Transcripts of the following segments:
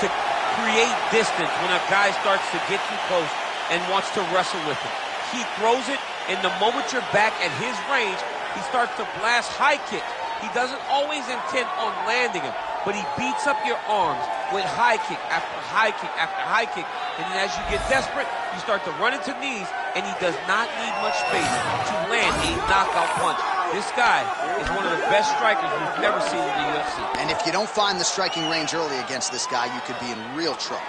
to create distance when a guy starts to get too close and wants to wrestle with him. He throws it, and the moment you're back at his range, he starts to blast high kicks. He doesn't always intend on landing him, but he beats up your arms with high kick after high kick after high kick. And then as you get desperate, you start to run into knees, and he does not need much space to land a knockout punch. This guy is one of the best strikers we've ever seen in the UFC. And if you don't find the striking range early against this guy, you could be in real trouble.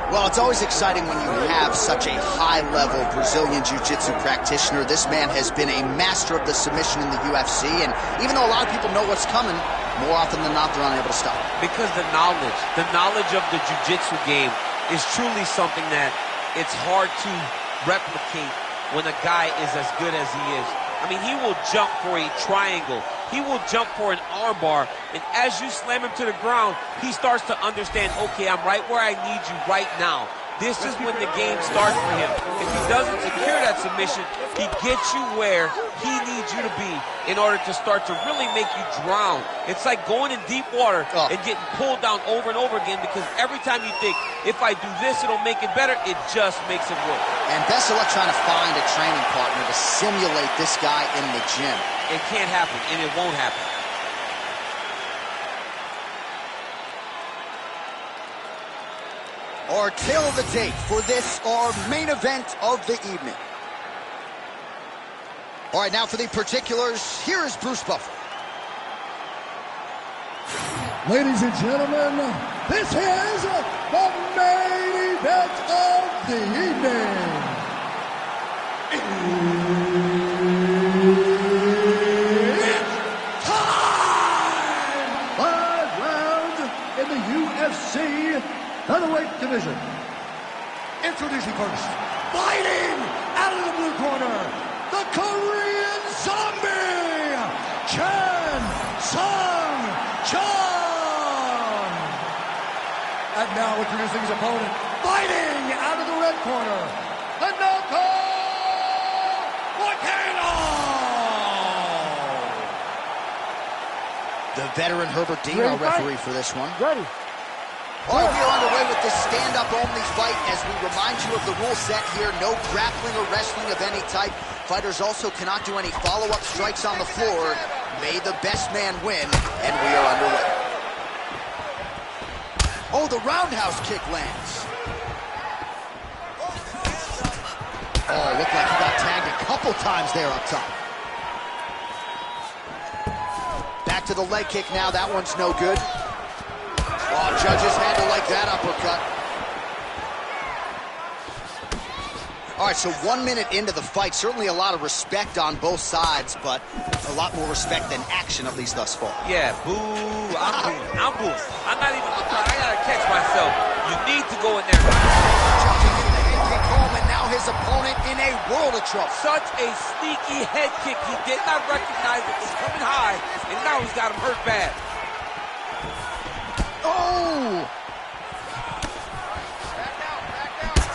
Well, it's always exciting when you have such a high-level Brazilian Jiu-Jitsu practitioner. This man has been a master of the submission in the UFC, and even though a lot of people know what's coming, more often than not, they're unable to stop it. Because the knowledge of the Jiu-Jitsu game is truly something that it's hard to replicate when a guy is as good as he is. I mean, he will jump for a triangle. He will jump for an armbar, and as you slam him to the ground, he starts to understand, okay, I'm right where I need you right now. This is when the game starts for him. If he doesn't secure that submission, he gets you where he needs you to be in order to start to really make you drown. It's like going in deep water and getting pulled down over and over again, because every time you think, if I do this, it'll make it better, it just makes it worse. And best of luck trying to find a training partner to simulate this guy in the gym. It can't happen, and it won't happen. Our tale of the tape for this, our main event of the evening. All right, now for the particulars, here is Bruce Buffer. Ladies and gentlemen, this is the main event of the evening. It's time! 5 rounds in the UFC featherweight division. Introducing first, fighting out of the blue corner, the Korean Zombie, Chan Sung-Chun. And now introducing his opponent, fighting out of the red corner, the Naoko Volcano. The veteran Herbert Dean, our referee for this one. Ready. All right, we are underway with this stand-up only fight as we remind you of the rule set here. No grappling or wrestling of any type. Fighters also cannot do any follow-up strikes on the floor. May the best man win, and we are underway. Oh, the roundhouse kick lands. Oh, looked like he got tagged a couple times there up top. Back to the leg kick now. That one's no good. Oh, judges had to like that uppercut. All right, so 1 minute into the fight, certainly a lot of respect on both sides, but a lot more respect than action, at least thus far. Yeah, boo, I'm booing. I'm not even, I gotta catch myself. You need to go in there. Judging in the head kick home, and now his opponent in a world of trouble. Such a sneaky head kick. He did not recognize it was coming high, and now he's got him hurt bad. Oh!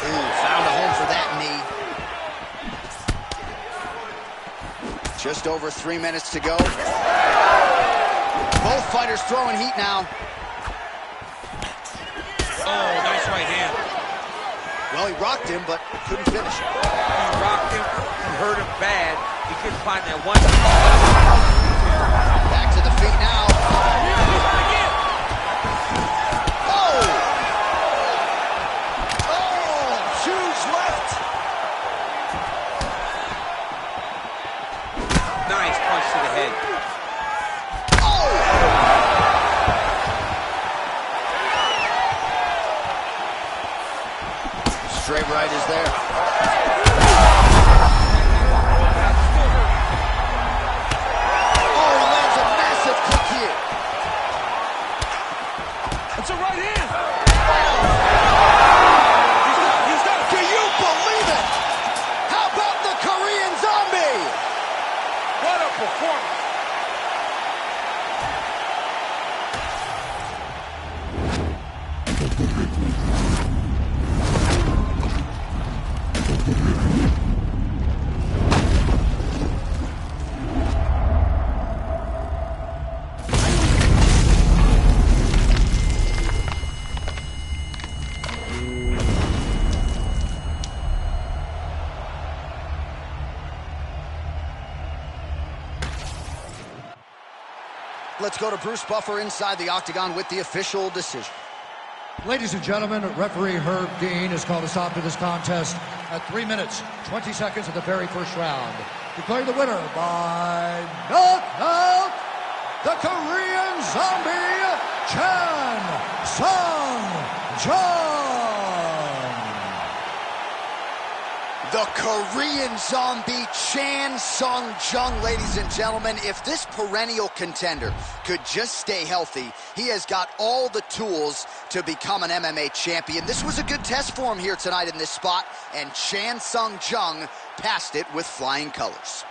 Ooh, found a home for that knee. Just over 3 minutes to go. Both fighters throwing heat now. Oh, nice right hand. Well, he rocked him, but couldn't finish him. He rocked him, he hurt him bad. He couldn't find that one. Back to the feet now. Nice punch to the head. Oh! Straight right is there. Oh, he lands a massive kick here. let's go to Bruce Buffer inside the octagon with the official decision. Ladies and gentlemen, referee Herb Dean has called a stop to this contest at 3 minutes, 20 seconds of the very first round. Declaring the winner by knockout, the Korean Zombie, Chan Sung-jung. The Korean Zombie, Chan Sung-jung, ladies and gentlemen. If this perennial contender could just stay healthy, he has got all the tools to become an MMA champion. This was a good test for him here tonight in this spot, and Chan Sung-jung passed it with flying colors.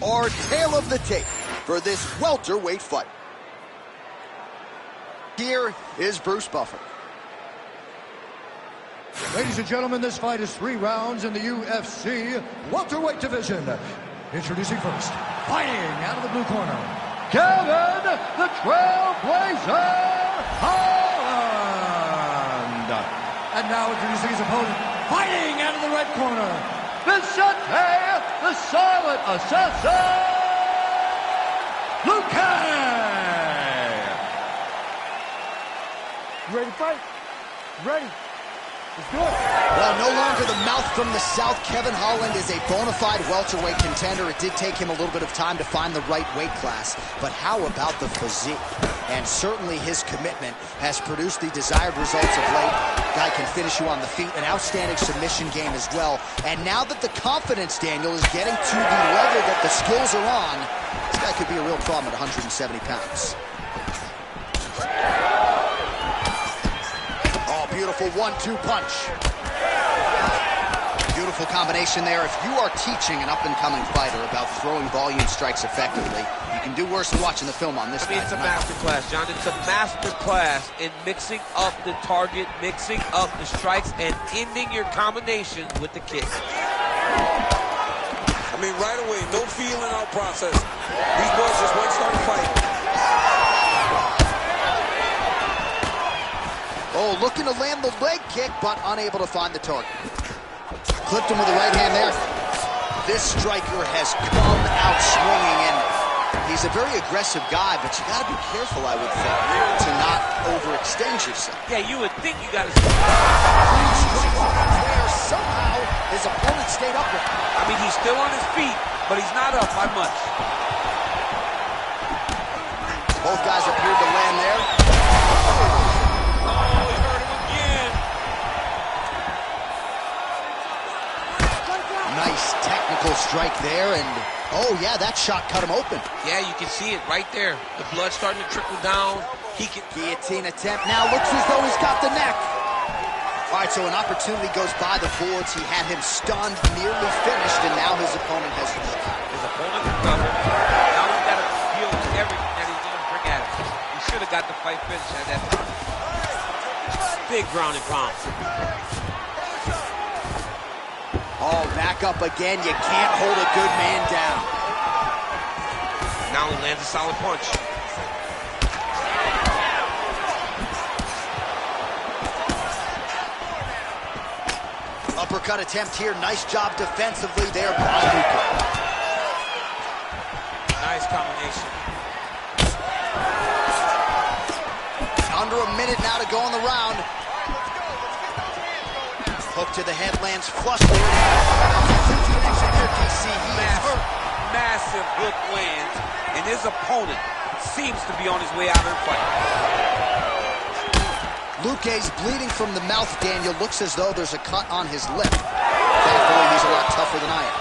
Our tale of the tape for this welterweight fight. Here is Bruce Buffer. Ladies and gentlemen, this fight is 3 rounds in the UFC welterweight division. Introducing first, fighting out of the blue corner, Kevin the Trailblazer Holland. And now introducing his opponent, fighting out of the red corner, Vicente the Silent Assassin Luta. You ready to fight? Ready. Let's do it. Well, no longer the mouth from the south. Kevin Holland is a bona fide welterweight contender. It did take him a little bit of time to find the right weight class, but how about the physique? And certainly his commitment has produced the desired results of late. Guy can finish you on the feet, an outstanding submission game as well. And now that the confidence, Daniel, is getting to the level that the skills are on, this guy could be a real problem at 170 pounds. Beautiful 1-2 punch. Beautiful combination there. If you are teaching an up-and-coming fighter about throwing volume strikes effectively, you can do worse than watching the film on this. I mean, it's a masterclass, John. It's a masterclass in mixing up the target, mixing up the strikes, and ending your combinations with the kick. I mean, right away, no feeling out process. These boys just went start fighting. Oh, looking to land the leg kick, but unable to find the target. Clipped him with the right hand there. This striker has come out swinging, and he's a very aggressive guy, but you got to be careful, I would think, to not overextend yourself. Yeah, you would think you got to... There, somehow, his opponent stayed up with him. I mean, he's still on his feet, but he's not up by much. Both guys appeared to land there. Nice technical strike there, and oh yeah, that shot cut him open. Yeah, you can see it right there. The blood starting to trickle down. He can... Guillotine attempt. Now looks as though he's got the neck. All right, so an opportunity goes by the boards. He had him stunned, nearly finished, and now his opponent has recovered. His opponent recovered. Now he's got to deal with everything that he's going to bring at him. He should have got the fight finished at that time. Big ground and pound. Oh, back up again. You can't hold a good man down. Now he lands a solid punch. Uppercut attempt here. Nice job defensively there by Luta. Nice combination. Under a minute now to go in the round. Hook to the head lands flush. Situation there, DC. He is hurt. Massive hook lands, and his opponent seems to be on his way out of the fight. Luke's bleeding from the mouth, Daniel. Looks as though there's a cut on his lip. Thankfully, he's a lot tougher than I am.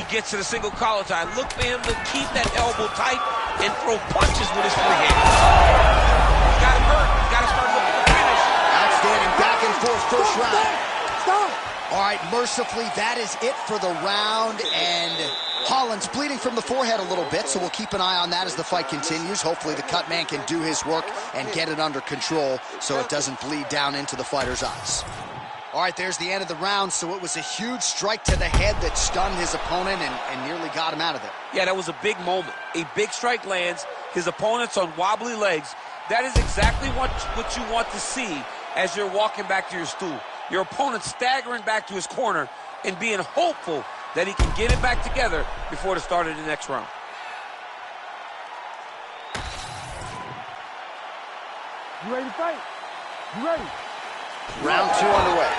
He gets to the single collar tie. Look for him to keep that elbow tight and throw punches with his free hand. He got him hurt. He got to start looking to finish. Outstanding back and forth first round. Stop! All right, mercifully, that is it for the round, and Holland's bleeding from the forehead a little bit, so we'll keep an eye on that as the fight continues. Hopefully the cut man can do his work and get it under control so it doesn't bleed down into the fighter's eyes. All right, there's the end of the round, so it was a huge strike to the head that stunned his opponent and nearly got him out of there. Yeah, that was a big moment. A big strike lands, his opponent's on wobbly legs. That is exactly what you want to see as you're walking back to your stool. Your opponent staggering back to his corner and being hopeful that he can get it back together before the start of the next round. You ready to fight? You ready? Round 2 underway.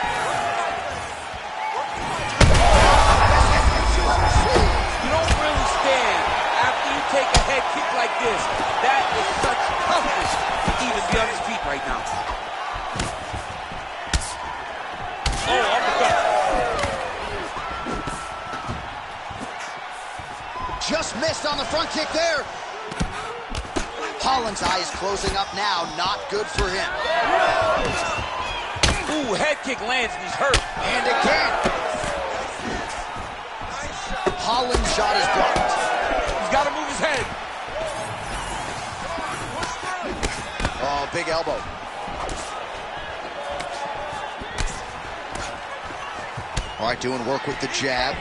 You don't really stand after you take a head kick like this. That is such toughness to even be on his feet right now. Oh, uppercut. Just missed on the front kick there. Holland's eye is closing up now. Not good for him. Ooh, head kick lands and he's hurt. And again. Holland's shot is blocked. He's got to move his head. Oh, big elbow. All right, doing work with the jab.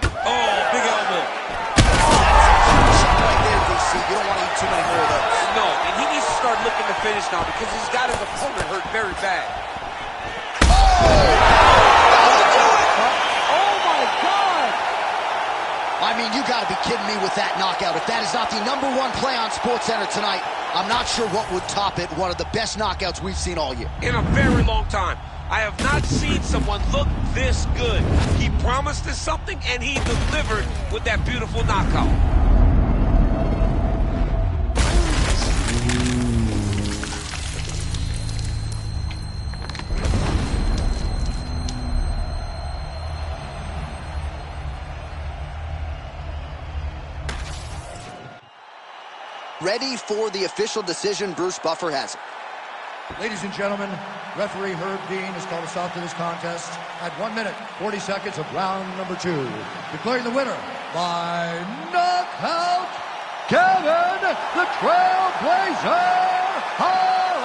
Oh, big elbow. Shot right there, DC. You don't want to eat too many more of those. No, and he needs to start looking to finish now because he's got his opponent hurt very bad. Oh my God! I mean, you got to be kidding me with that knockout. If that is not the #1 play on SportsCenter tonight, I'm not sure what would top it. One of the best knockouts we've seen all year. In a very long time. I have not seen someone look this good. He promised us something, and he delivered with that beautiful knockout. Ready for the official decision. Bruce Buffer has it. Ladies and gentlemen, referee Herb Dean has called a stop to this contest at 1 minute, 40 seconds of round number 2. Declaring the winner by knockout, Kevin the Trailblazer Holland.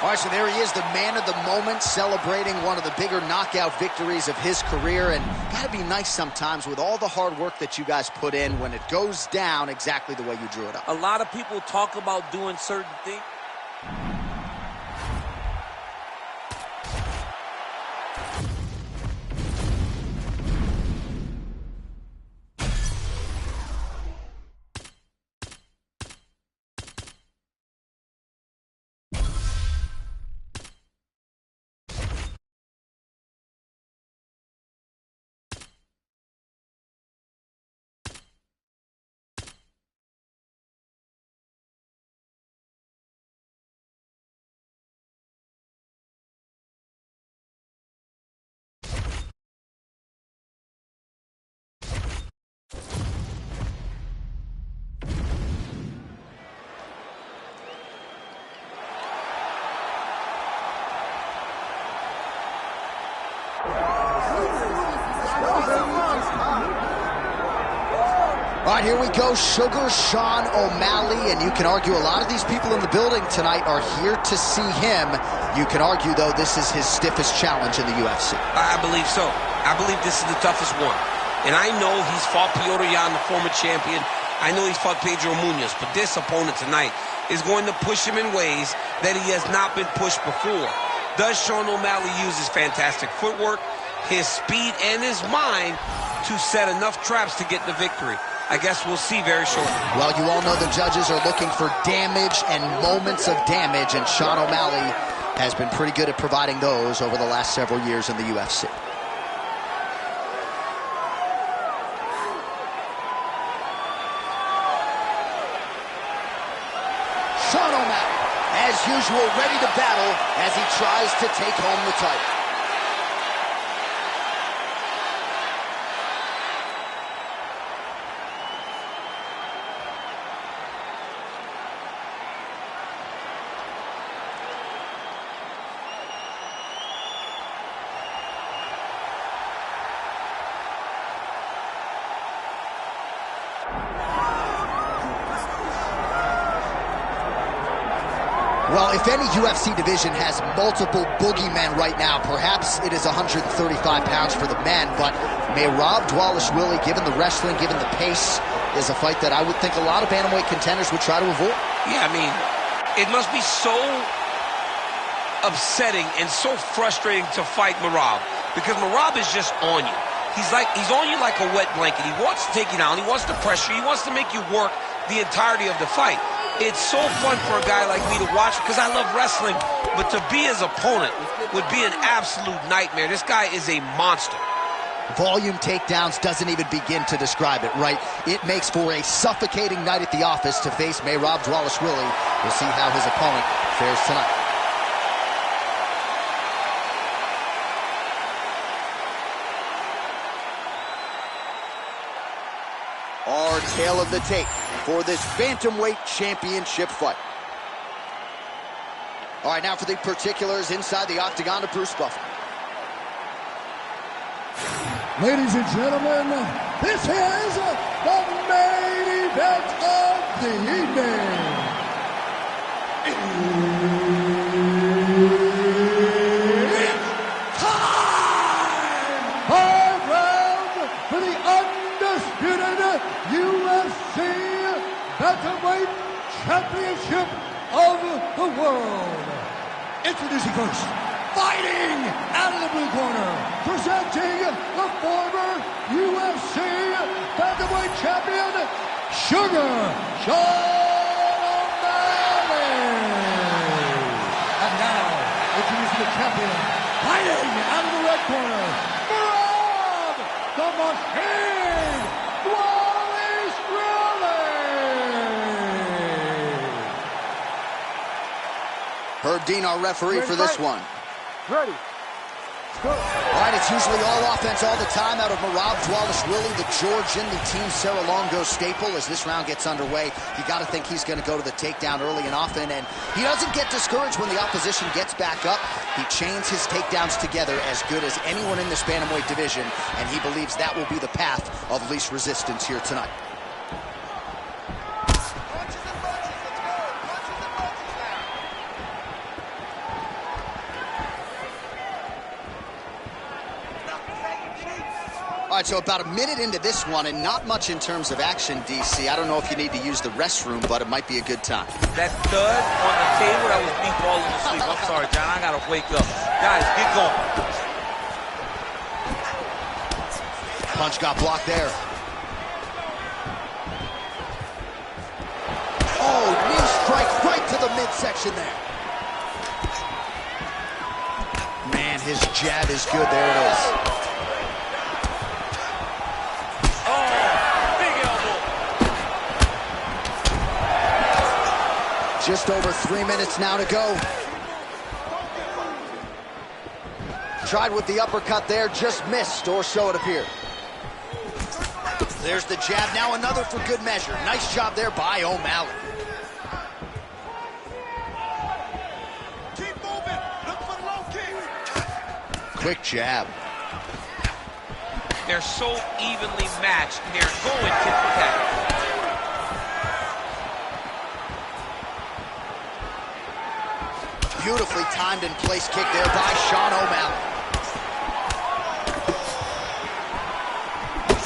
All right, so there he is, the man of the moment, celebrating one of the bigger knockout victories of his career. And got to be nice sometimes with all the hard work that you guys put in when it goes down exactly the way you drew it up. A lot of people talk about doing certain things. All right, here we go. Sugar Sean O'Malley, and you can argue a lot of these people in the building tonight are here to see him. You can argue, though, this is his stiffest challenge in the UFC. I believe so. I believe this is the toughest one. And I know he's fought Piotr Jan, the former champion. I know he's fought Pedro Munoz, but this opponent tonight is going to push him in ways that he has not been pushed before. Does Sean O'Malley use his fantastic footwork, his speed, and his mind to set enough traps to get the victory? I guess we'll see very shortly. Well, you all know the judges are looking for damage and moments of damage, and Sean O'Malley has been pretty good at providing those over the last several years in the UFC. Sean O'Malley, as usual, ready to battle as he tries to take home the title. Well, if any UFC division has multiple boogeymen right now, perhaps it is 135 pounds for the men, but Merab Dvalishvili, given the wrestling, given the pace, is a fight that I would think a lot of bantamweight contenders would try to avoid. Yeah, I mean, it must be so upsetting and so frustrating to fight Merab, because Merab is just on you. He's on you like a wet blanket. He wants to take you down. He wants to pressure you. He wants to make you work the entirety of the fight. It's so fun for a guy like me to watch because I love wrestling, but to be his opponent would be an absolute nightmare. This guy is a monster. Volume takedowns doesn't even begin to describe it, right? It makes for a suffocating night at the office to face Merab Dvalishvili. We'll see how his opponent fares tonight. Our tale of the tape for this bantamweight championship fight. All right, now for the particulars inside the octagon of Bruce Buffer. Ladies and gentlemen, this is the main event of the evening. It's time! 5 rounds for the undisputed UFC Bantamweight Championship of the world. Introducing first, fighting out of the blue corner, presenting the former UFC Bantamweight Champion, Sugar Sean O'Malley. And now, introducing the champion, fighting out of the red corner, Merab the Machine Herb Dean, our referee for this one. Ready. Go. All right, it's usually all offense all the time out of Merab Dvalishvili, the Georgian, the Team Serra-Longo staple. As this round gets underway, you got to think he's going to go to the takedown early and often, and he doesn't get discouraged when the opposition gets back up. He chains his takedowns together as good as anyone in this bantamweight division, and he believes that will be the path of least resistance here tonight. All right, so about a minute into this one, and not much in terms of action, DC. I don't know if you need to use the restroom, but it might be a good time. That thud on the table, that was me falling asleep. I'm sorry, John, I gotta wake up. Guys, get going. Punch got blocked there. Oh, knee strike right to the midsection there. Man, his jab is good. There it is. Just over 3 minutes now to go. Tried with the uppercut there, just missed, or so it appeared. There's the jab, now another for good measure. Nice job there by O'Malley. Keep moving, look for the low kick. Quick jab. They're so evenly matched, and they're going tit for tat. Beautifully timed and place kick there by Sean O'Malley.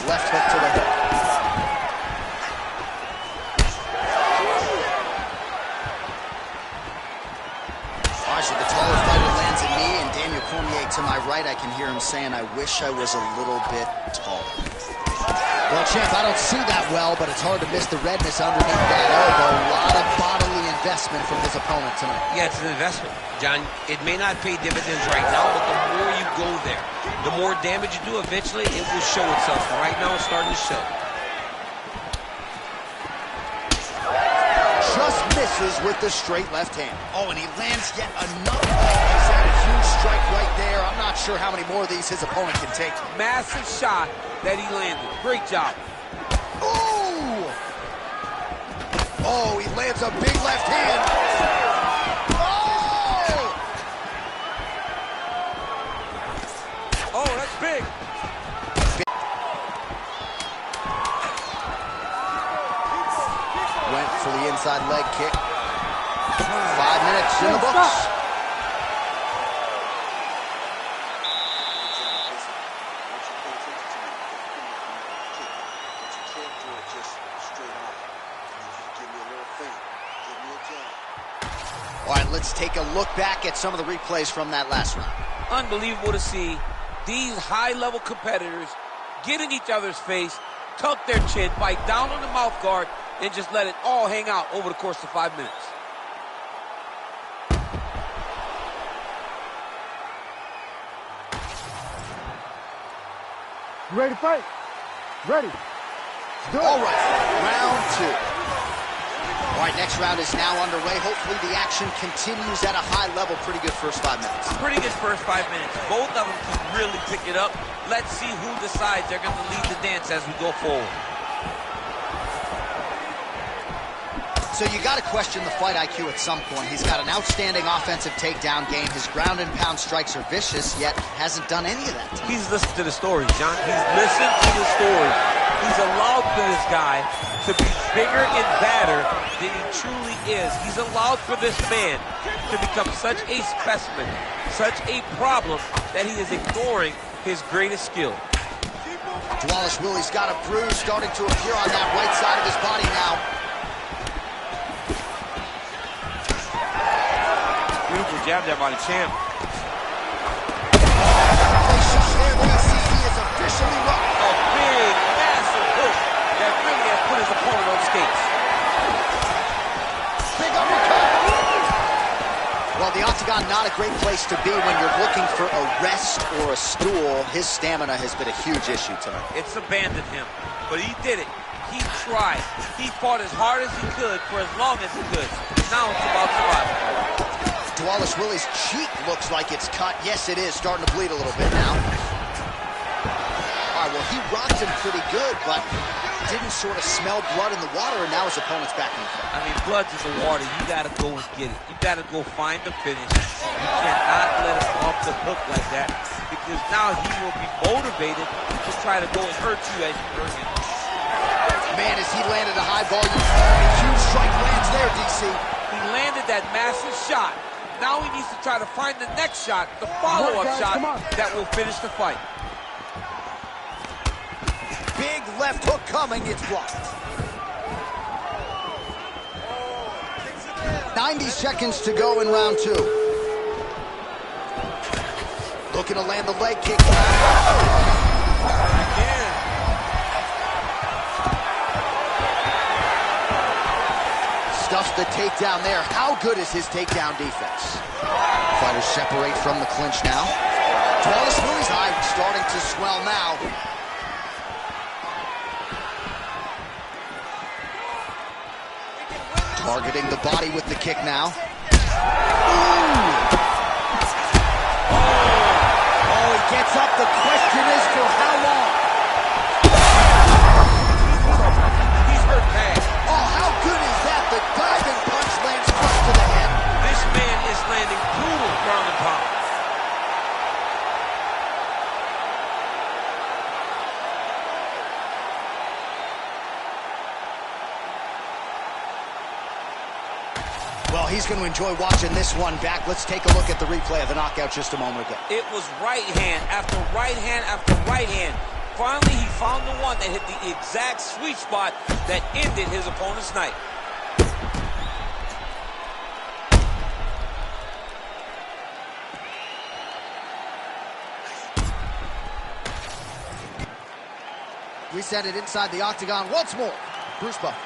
Left hook to the hip. All right, so the taller fighter lands a knee, and Daniel Cormier to my right, I can hear him saying, I wish I was a little bit taller. Well, champ, I don't see that well, but it's hard to miss the redness underneath that elbow. A lot of bodily investment from his opponent tonight. Yeah, it's an investment, John. It may not pay dividends right now, but the more you go there, the more damage you do, eventually it will show itself. And right now, it's starting to show. Just misses with the straight left hand. Oh, and he lands yet another. Is that a huge strike right there? I'm not sure how many more of these his opponent can take. Massive shot that he landed. Great job. Ooh! Oh, he lands a big left hand. Oh! Oh, that's big. Went for the inside leg kick. 5 minutes in the books. All right, let's take a look back at some of the replays from that last round. Unbelievable to see these high-level competitors get in each other's face, tuck their chin, bite down on the mouth guard, and just let it all hang out over the course of 5 minutes. You ready to fight? Ready. Let's do it. All right, round two. All right, next round is now underway. Hopefully the action continues at a high level. Pretty good first 5 minutes. Pretty good first 5 minutes. Both of them can really pick it up. Let's see who decides they're going to lead the dance as we go forward. So you got to question the fight IQ at some point. He's got an outstanding offensive takedown game. His ground and pound strikes are vicious, yet hasn't done any of that tonight. He's listened to the stories, John. He's listened to the stories. He's allowed for this guy to be bigger and badder than he truly is. He's allowed for this man to become such a specimen, such a problem, that he is ignoring his greatest skill. Wallace Willie's got a bruise starting to appear on that right side of his body now. Beautiful jab there by the champ. He is officially rocked. A big, massive hook that really has put his opponent on skates. Big uppercut. Well, the octagon, not a great place to be when you're looking for a rest or a stool. His stamina has been a huge issue tonight. It's abandoned him, but he did it. He tried. He fought as hard as he could for as long as he could. Now it's about survival. Wallace Willie's cheek looks like it's cut. Yes, it is. Starting to bleed a little bit now. All right, well, he rocked him pretty good, but didn't sort of smell blood in the water, and now his opponent's back in the fight. I mean, blood's in the water. You got to go and get it. You got to go find the finish. You cannot let him off the hook like that, because now he will be motivated to try to go and hurt you as you hurt him. Man, as he landed a high volume, a huge strike lands there, DC. He landed that massive shot. Now he needs to try to find the next shot, the follow-up shot that will finish the fight. Big left hook coming, it's blocked. 90 seconds to go in round two. Looking to land the leg kick. Again. Stuffs the takedown there. How good is his takedown defense? Fighters separate from the clinch now. Wallace Willie's eye starting to swell now. Targeting the body with the kick now. Ooh. Oh, he gets up. The question is for how long? He's hurt bad. Oh, how good is that? The diving punch lands close to the head. This man is landing brutal ground and pound. Well, he's going to enjoy watching this one back. Let's take a look at the replay of the knockout just a moment ago. It was right hand after right hand after right hand. Finally, he found the one that hit the exact sweet spot that ended his opponent's night. We send it inside the octagon once more. Bruce Buffer.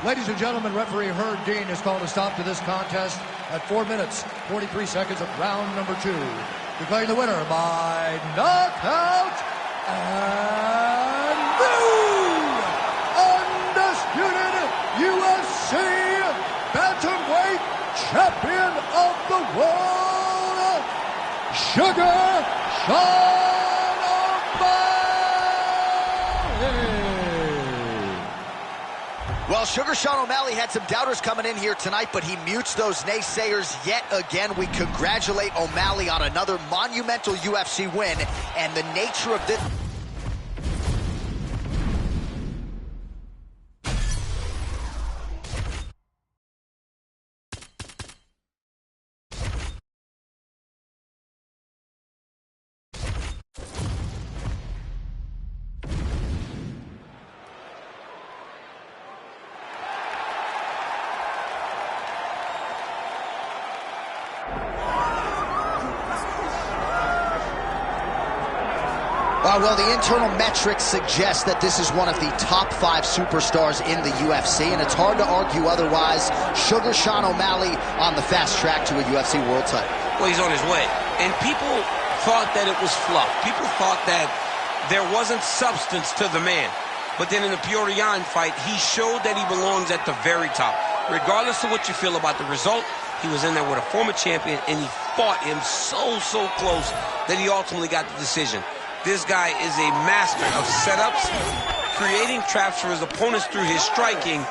Ladies and gentlemen, referee Herb Dean has called a stop to this contest at 4 minutes, 43 seconds of round number 2. Declaring the winner by knockout and new undisputed UFC bantamweight champion of the world, Sugar Sean O'Malley. Well, Sugar Sean O'Malley had some doubters coming in here tonight, but he mutes those naysayers yet again. We congratulate O'Malley on another monumental UFC win, and the nature of this... Well, the internal metrics suggest that this is one of the top 5 superstars in the UFC, and it's hard to argue otherwise. Sugar Sean O'Malley on the fast track to a UFC world title. Well, he's on his way. And people thought that it was fluff. People thought that there wasn't substance to the man. But then in the Peorian fight, he showed that he belongs at the very top. Regardless of what you feel about the result, he was in there with a former champion, and he fought him so close that he ultimately got the decision. This guy is a master of setups, creating traps for his opponents through his striking,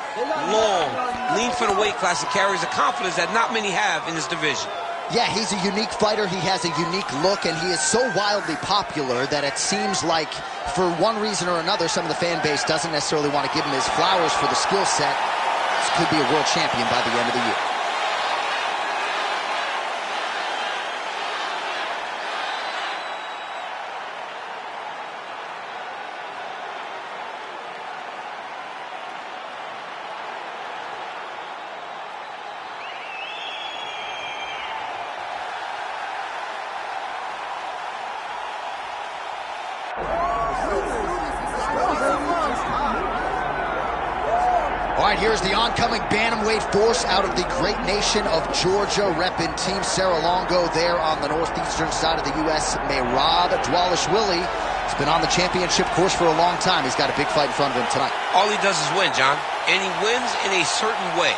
long, lean for the weight class, and carries a confidence that not many have in this division. Yeah, he's a unique fighter. He has a unique look, and he is so wildly popular that it seems like, for one reason or another, some of the fan base doesn't necessarily want to give him his flowers for the skill set. This could be a world champion by the end of the year. All right, here's the oncoming bantamweight force out of the great nation of Georgia, repping Team Serra-Longo there on the northeastern side of the U.S. Merab Dvalishvili. He's been on the championship course for a long time. He's got a big fight in front of him tonight. All he does is win, John, and he wins in a certain way.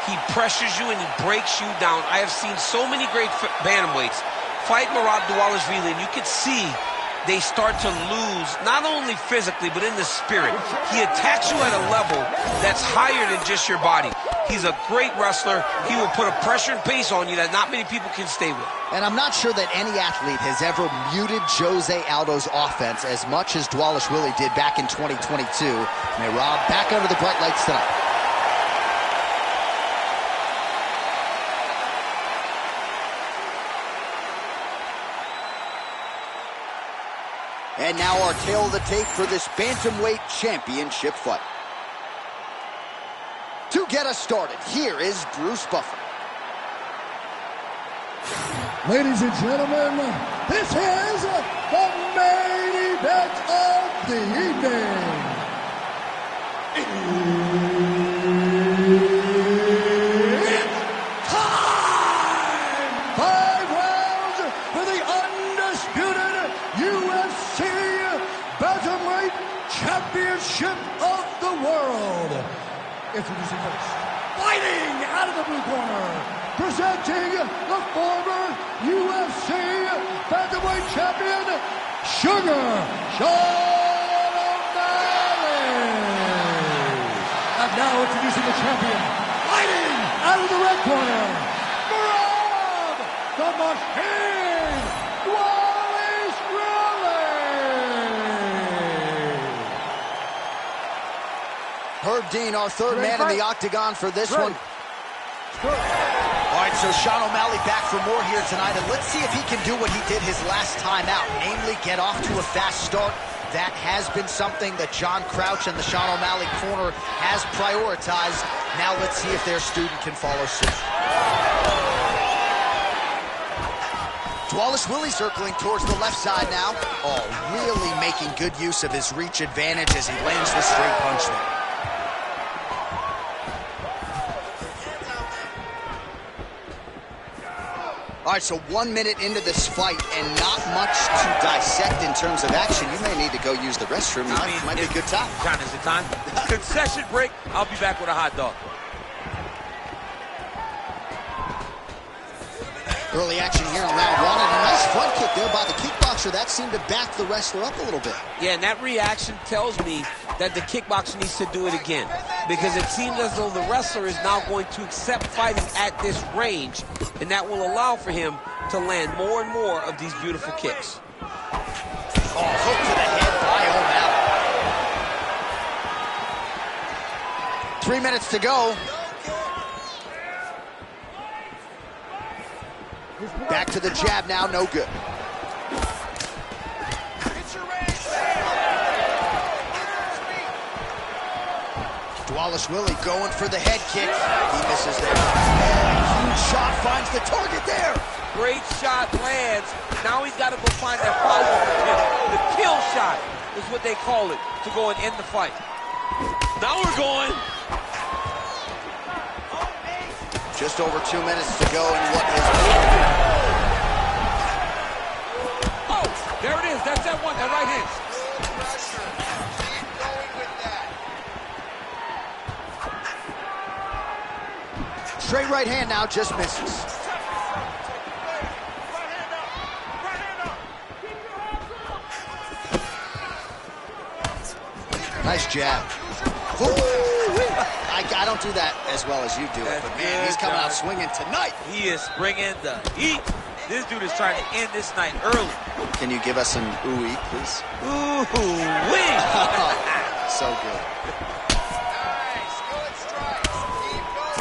He pressures you and he breaks you down. I have seen so many great bantamweights fight Merab Dvalishvili, and you can see they start to lose, not only physically, but in the spirit. He attacks you at a level that's higher than just your body. He's a great wrestler. He will put a pressure and pace on you that not many people can stay with. And I'm not sure that any athlete has ever muted Jose Aldo's offense as much as Dvalishvili did back in 2022. Merab back under the bright lights tonight. And now our tail of the tape for this bantamweight championship fight. To get us started, here is Bruce Buffer. Ladies and gentlemen, this is the main event of the evening. It's time! 5 rounds for the undisputed UFC Bantamweight Championship of the world. Introducing first, fighting out of the blue corner, presenting the former UFC Bantamweight Champion, Sugar Sean O'Malley. And now introducing the champion, fighting out of the red corner, Merab the Machine Herb Dean, our third man in the octagon for this one. All right, so Sean O'Malley back for more here tonight, and let's see if he can do what he did his last time out, namely get off to a fast start. That has been something that John Crouch and the Sean O'Malley corner has prioritized. Now let's see if their student can follow suit. Dwalish Willie circling towards the left side now. Oh, really making good use of his reach advantage as he lands the straight punch there. All right, so 1 minute into this fight and not much to dissect in terms of action. You may need to go use the restroom. Might be a good time. John, is it time? Concession break. I'll be back with a hot dog. Early action here in round one, and a nice front kick there by the kickboxer. That seemed to back the wrestler up a little bit. Yeah, and that reaction tells me that the kickboxer needs to do it again, because it seems as though the wrestler is now going to accept fighting at this range, and that will allow for him to land more and more of these beautiful kicks. Oh, hook to the head by O'Malley. 3 minutes to go. Back to the jab now, no good. Dwalish Willie going for the head kick. He misses there. Huge shot finds the target there. Great shot lands. Now he's got to go find that follow-up kick. The kill shot is what they call it, to go and end the fight. Now we're going. Just over 2 minutes to go in what is... Oh, there it is. That's that one, that right hand. Straight right hand now, just misses. Nice jab. I don't do that as well as you do it, but man, he's coming out swinging tonight. He is bringing the heat. This dude is trying to end this night early. Can you give us an ooh-wee, please? Ooh-wee. So good.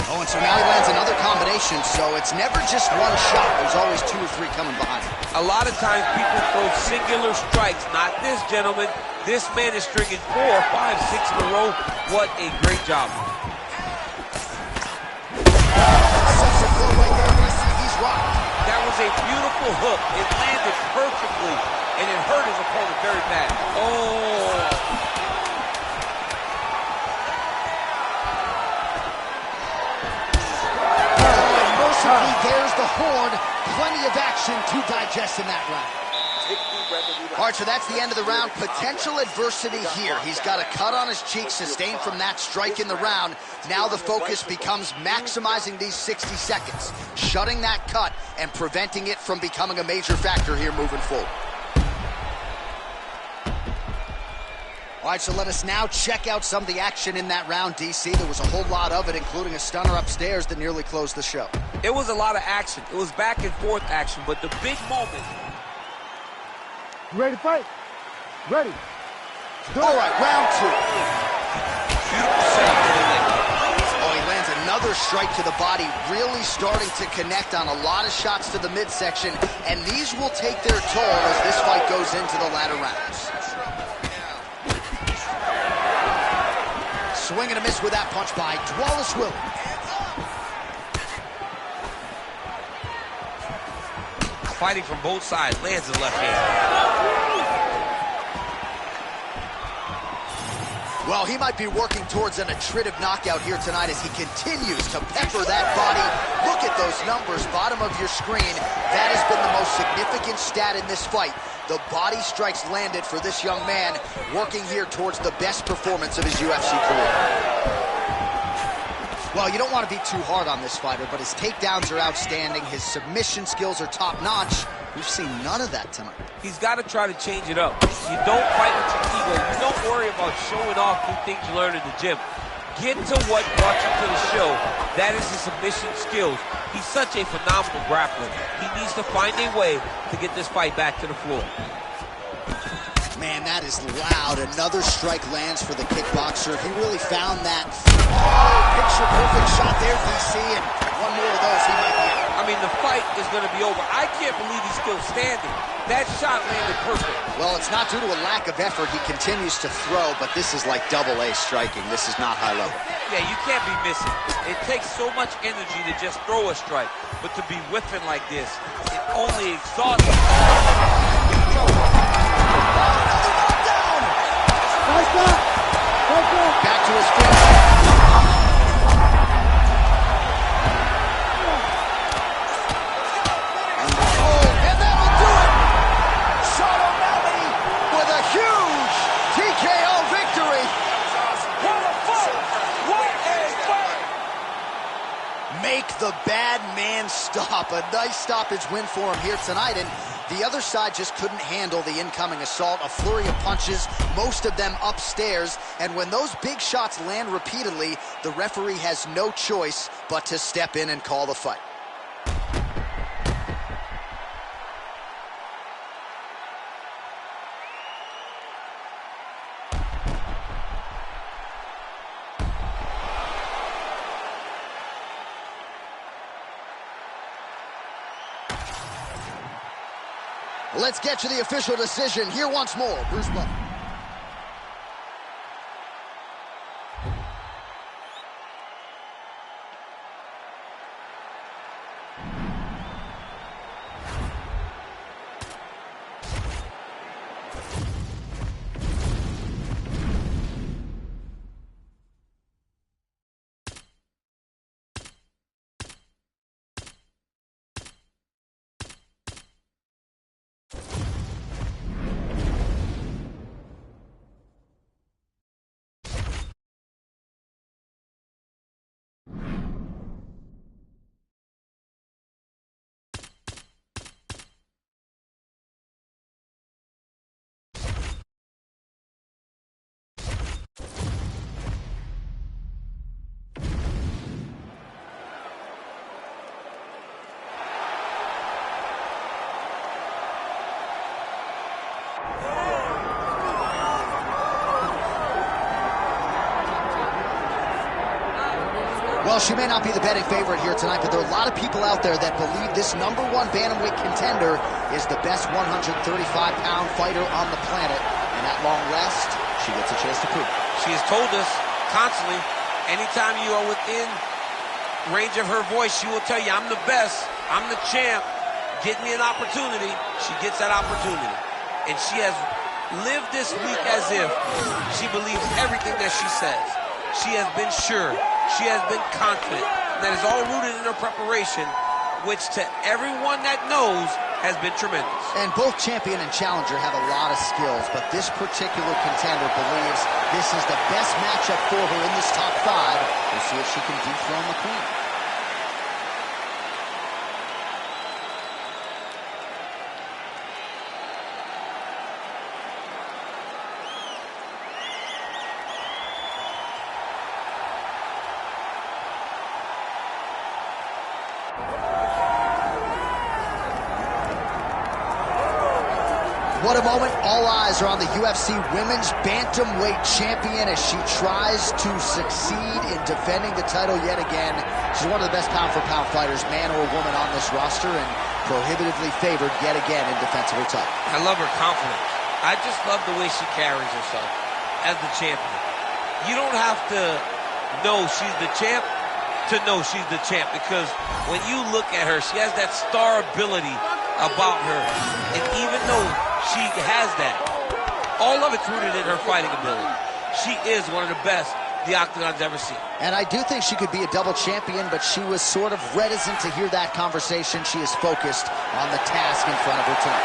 Oh, and so now he lands another combination, so it's never just one shot. There's always 2 or 3 coming behind him. A lot of times people throw singular strikes. Not this gentleman. This man is stringing 4, 5, 6 in a row. What a great job. That was a beautiful hook. It landed perfectly, and it hurt his opponent very bad. Oh. There's the horn. Plenty of action to digest in that round. All right, so that's the end of the round. Potential adversity here. He's got a cut on his cheek sustained from that strike in the round. Now the focus becomes maximizing these 60 seconds, shutting that cut and preventing it from becoming a major factor here moving forward. All right, so let us now check out some of the action in that round, DC. There was a whole lot of it, including a stunner upstairs that nearly closed the show. It was a lot of action. It was back and forth action, but the big moment... You ready to fight? Ready. All right, round 2. Beautiful setup. Oh, he lands another strike to the body, really starting to connect on a lot of shots to the midsection, and these will take their toll as this fight goes into the latter rounds. Swing and a miss with that punch by Dwalish Willie. Fighting from both sides, lands his left hand. Well, he might be working towards an attritive knockout here tonight as he continues to pepper that body. Look at those numbers, bottom of your screen. That has been the most significant stat in this fight. The body strikes landed for this young man, working here towards the best performance of his UFC career. Well, you don't want to be too hard on this fighter, but his takedowns are outstanding. His submission skills are top-notch. We've seen none of that tonight. He's got to try to change it up. You don't fight with your ego. You don't worry about showing off new things you learned in the gym. Get to what brought you to the show. That is his submission skills. He's such a phenomenal grappler. He needs to find a way to get this fight back to the floor. Man, that is loud. Another strike lands for the kickboxer. He really found that picture-perfect shot there, DC, and one more of those he might be out. I mean, the fight is going to be over. I can't believe he's still standing. That shot landed perfect. Well, it's not due to a lack of effort. He continues to throw, but this is like double-A striking. This is not high level. Yeah, you can't be missing. It takes so much energy to just throw a strike, but to be whiffing like this, it only exhausts. Back to his feet. And that'll do it! Sean O'Malley with a huge TKO victory. What a fight! What a fight! Make the bad man stop. A nice stoppage win for him here tonight, and the other side just couldn't handle the incoming assault. A flurry of punches, most of them upstairs, and when those big shots land repeatedly, the referee has no choice but to step in and call the fight. Let's get to the official decision. Here once more, Bruce Buffer. Well, she may not be the betting favorite here tonight, but there are a lot of people out there that believe this #1 bantamweight contender is the best 135-pound fighter on the planet. And at long last, she gets a chance to prove it. She has told us constantly, anytime you are within range of her voice, she will tell you, I'm the best, I'm the champ, get me an opportunity. She gets that opportunity. And she has lived this week as if she believes everything that she says. She has been sure. She has been confident. That is all rooted in her preparation, which to everyone that knows has been tremendous. And both champion and challenger have a lot of skills, but this particular contender believes this is the best matchup for her in this top 5. We'll see if she can dethrone the queen. What a moment. All eyes are on the UFC Women's Bantamweight Champion as she tries to succeed in defending the title yet again. She's one of the best pound-for-pound fighters, man or woman, on this roster, and prohibitively favored yet again in defense of her title. I love her confidence. I just love the way she carries herself as the champion. You don't have to know she's the champ to know she's the champ, because when you look at her, she has that star ability about her. And even though she has that, all of it's rooted in her fighting ability. She is one of the best the Octagon's ever seen. And I do think she could be a double champion, but she was sort of reticent to hear that conversation. She is focused on the task in front of her tonight.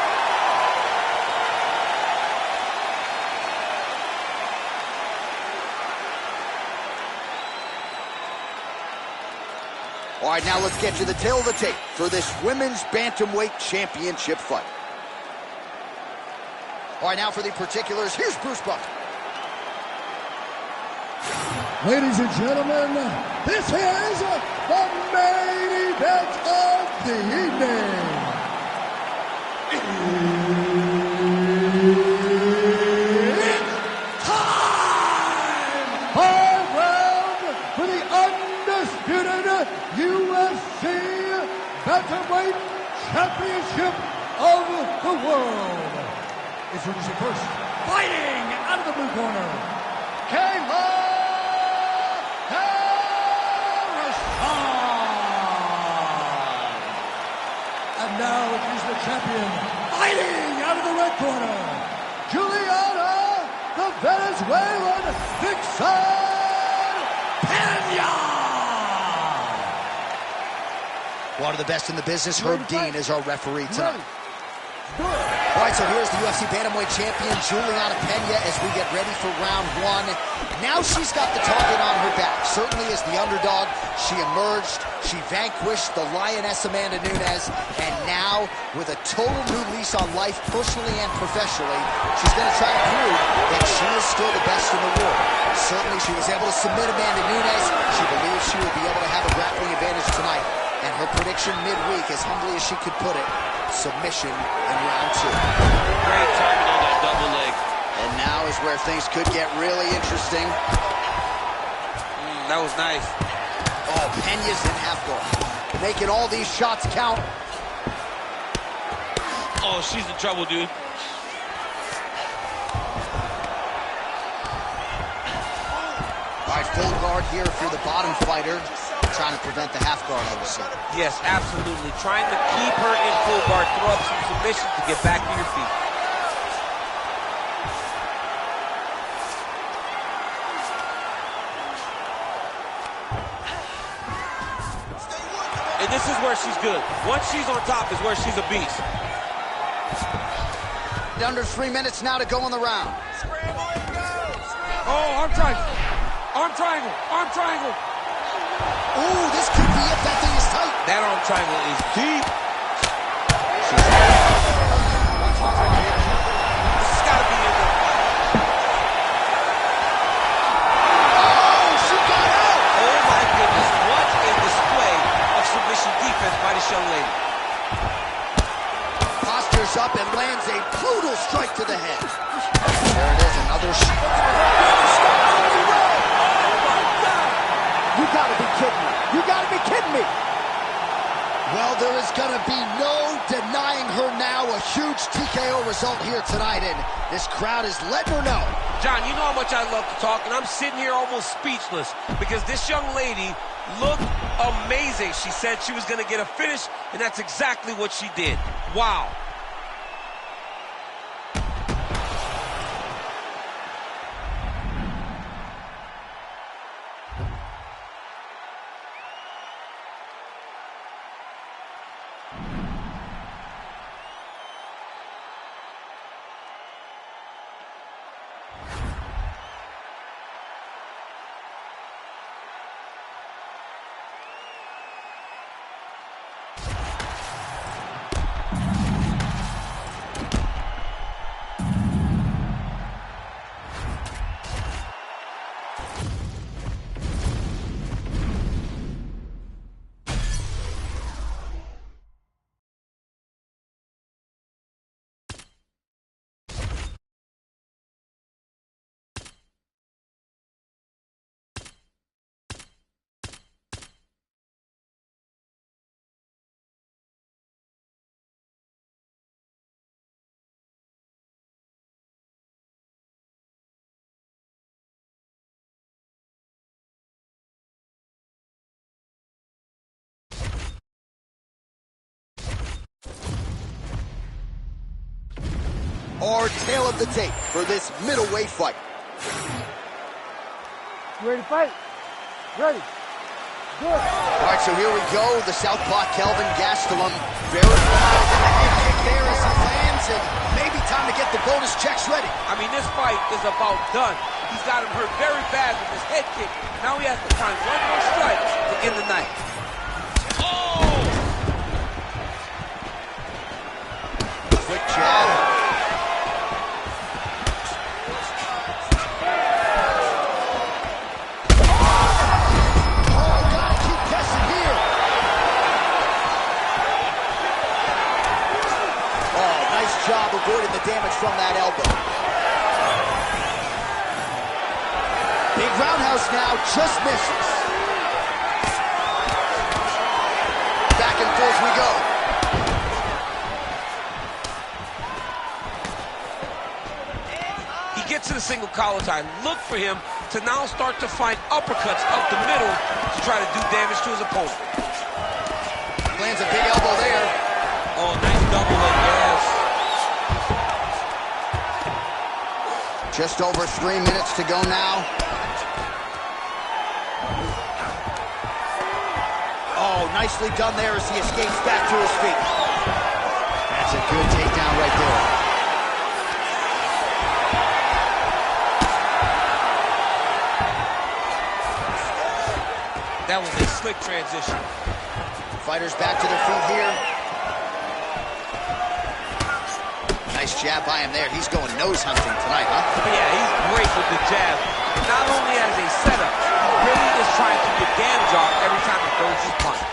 All right, now let's get you the tail of the tape for this Women's Bantamweight Championship fight. All right, now for the particulars, here's Bruce Buffer. Ladies and gentlemen, this is the main event of the evening. It's time! High round for the undisputed UFC Bantamweight Championship of the World. Introducing first, fighting out of the blue corner, Kayla Harrison. And now she's the champion, fighting out of the red corner, Juliana, the Venezuelan Vixen Pena. One of the best in the business, Herb Dean, is our referee tonight. All right, so here's the UFC Bantamweight champion, Juliana Pena, as we get ready for round one. Now she's got the target on her back. Certainly as the underdog, she emerged, she vanquished the lioness Amanda Nunes, and now, with a total new lease on life, personally and professionally, she's going to try to prove that she is still the best in the world. Certainly she was able to submit Amanda Nunes. She believes she will be able to have a grappling advantage tonight. And her prediction midweek, as humbly as she could put it, submission in round two. Great timing on that double leg. And now is where things could get really interesting. That was nice. Oh, Pena's in half guard, making all these shots count. Oh, she's in trouble, dude. All right, full guard here if you're the bottom fighter. Trying to prevent the half guard, I would say. Yes, absolutely. Trying to keep her in full guard, throw up some submission to get back to your feet. And this is where she's good. Once she's on top is where she's a beast. Under 3 minutes now to go in the round. Oh, arm triangle. Arm triangle. Arm triangle. Ooh, this could be it. That thing is tight. That arm triangle is deep. This has got to be in there. Oh, she got out. Oh my goodness, what a display of submission defense by this young lady. Postures up and lands a brutal strike to the head. There it is, another shot. You gotta be kidding me. You gotta be kidding me. Well, there is going to be no denying her now. A huge TKO result here tonight, and this crowd is letting her know. John, you know how much I love to talk, and I'm sitting here almost speechless because this young lady looked amazing. She said she was going to get a finish, and that's exactly what she did. Wow. Our tail of the tape for this middleweight fight. You ready to fight? Ready. Good. All right, so here we go. The southpaw Kelvin Gastelum verifies the head kick there as he lands, and maybe time to get the bonus checks ready. I mean, this fight is about done. He's got him hurt very bad with his head kick. Now he has to find one more strike to end the night. Oh! Quick jab. Job avoiding the damage from that elbow. Big roundhouse now, just misses. Back and forth as we go. He gets to the single collar tie. Look for him to now start to find uppercuts up the middle to try to do damage to his opponent. Lands a big elbow there. Oh, nice double leg, yes. Just over 3 minutes to go now. Oh, nicely done there as he escapes back to his feet. That's a good takedown right there. That was a slick transition. Fighters back to their feet here. Nice jab by him there. He's going nose hunting tonight, huh? Yeah, he's great with the jab. Not only as a setup, really is trying to get damage off every time he throws his punch.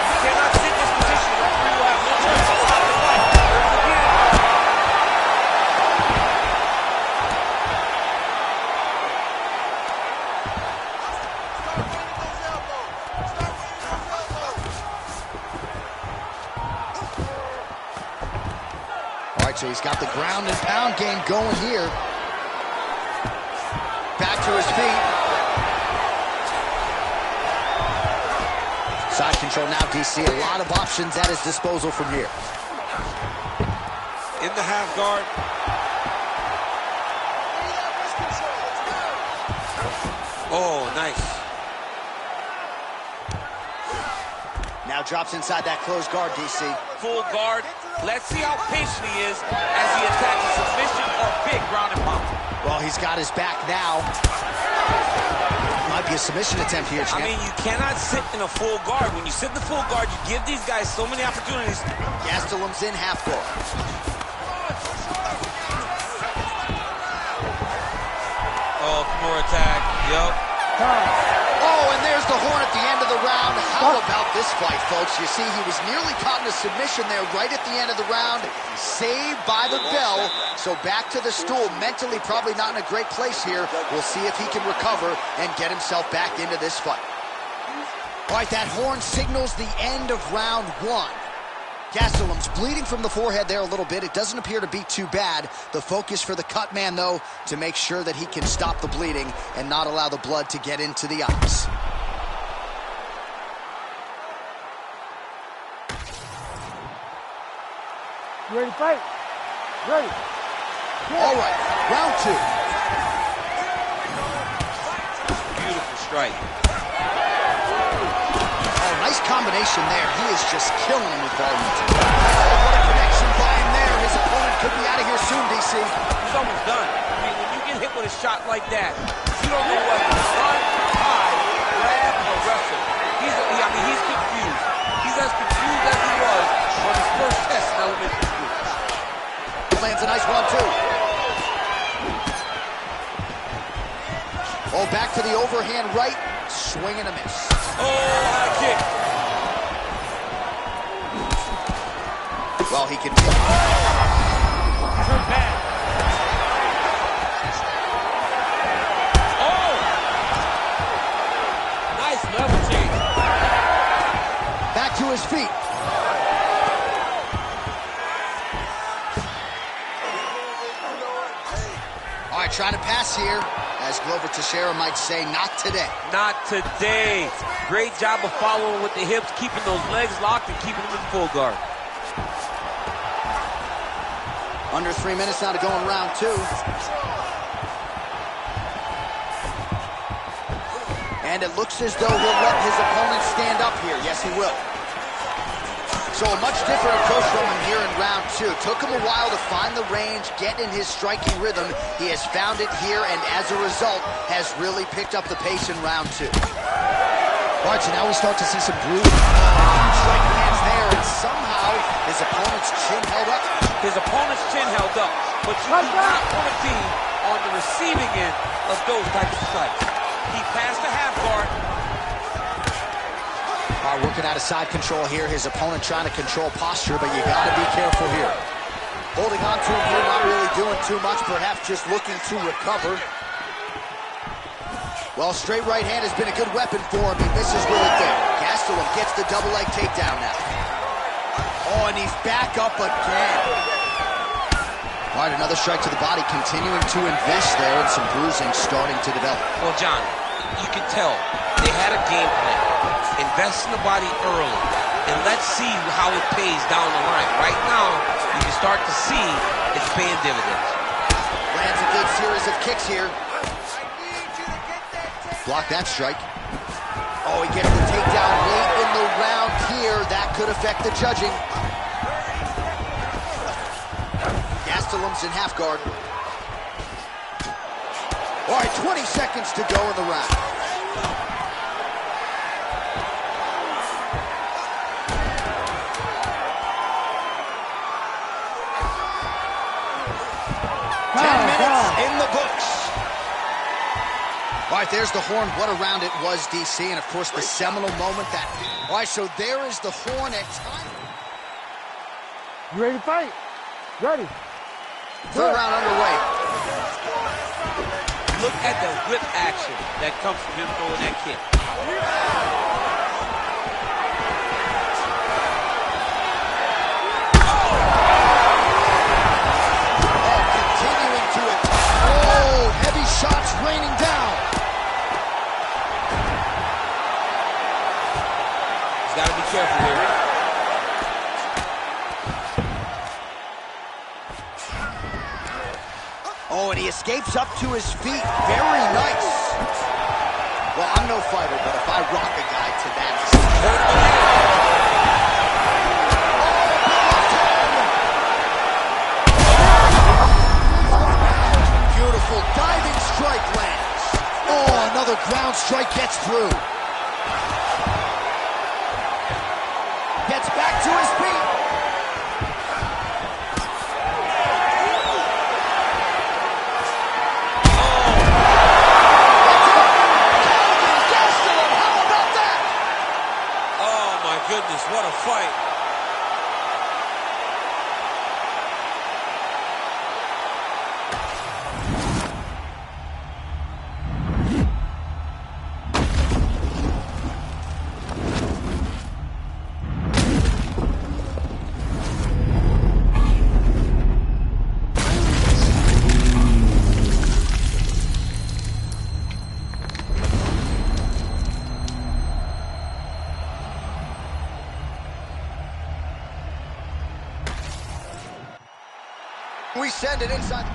You cannot sit in this position. The referee will have no choice to stop the fight. There's it again. So he's got the ground and pound game going here. Back to his feet. Side control now, DC. A lot of options at his disposal from here. In the half guard. Oh, nice. Now drops inside that closed guard, DC. Full guard. Let's see how patient he is as he attacks a submission or big ground and pound. Well, he's got his back now. Might be a submission attempt here, champ. I mean, you cannot sit in a full guard. When you sit in the full guard, you give these guys so many opportunities. Gastelum's in half guard. Oh, more attack. Yup. Oh, and there's the horn at the end of the round. How about this fight, folks? You see, he was nearly caught in a submission there right at the end of the round. Saved by the bell. So back to the stool. Mentally probably not in a great place here. We'll see if he can recover and get himself back into this fight. All right, that horn signals the end of round one. Gastelum's bleeding from the forehead there a little bit. It doesn't appear to be too bad. The focus for the cut man, though, to make sure that he can stop the bleeding and not allow the blood to get into the eyes. You ready to fight? Ready. All right, round two. Beautiful strike. Nice combination there. He is just killing him with volume. Oh, what a connection by him there. His opponent could be out of here soon, DC. He's almost done. I mean, when you get hit with a shot like that, you don't know whether to run, hide, grab, or wrestle. He's confused. He's as confused as he was on his first test in elementary school. Lands a nice one, too. Oh, back to the overhand right. Swing and a miss. Oh, high kick. Well, he can... Turn back. Oh! Nice level change. Back to his feet. All right, trying to pass here. As Glover Teixeira might say, not today. Not today. Great job of following with the hips, keeping those legs locked and keeping them in full guard. Under 3 minutes now to go in round two. And it looks as though he'll let his opponent stand up here. Yes, he will. So a much different approach from him here in round two. Took him a while to find the range, get in his striking rhythm. He has found it here, and as a result, has really picked up the pace in round two. All right, so now we start to see some bruising. Striking hands there, and somehow his opponent's chin held up. His opponent's chin held up, but you do not want to be on the receiving end of those types of strikes. He passed the half guard. Working out of side control here. His opponent trying to control posture, but you got to be careful here. Holding on to him here, not really doing too much, perhaps just looking to recover. Well, straight right hand has been a good weapon for him. He misses with it there. the double leg takedown now. Oh, and he's back up again. All right, another strike to the body, continuing to invest there, and some bruising starting to develop. Well, John, you can tell they had a game plan. Invest in the body early, and let's see how it pays down the line. Right now, you can start to see it's paying dividends. Lands a good series of kicks here. Block that strike. Oh, he gets the takedown late in the round here. That could affect the judging. Gastelum's in half guard. All right, 20 seconds to go in the round. In the books. All right, there's the horn. What a round it was, DC. And, of course, the seminal moment that... All right, so there is the horn at time. You ready to fight? Ready. Third round underway. Look at the whip action that comes from him throwing that kick. Continuing to it. Oh, heavy shots raining down. He's got to be careful here. Oh, and he escapes up to his feet. Very nice. Well, I'm no fighter, but if I rock a guy to that beautiful diving strike lands. Oh, another ground strike gets through. Gets back to his feet. Goodness, what a fight. We send it inside.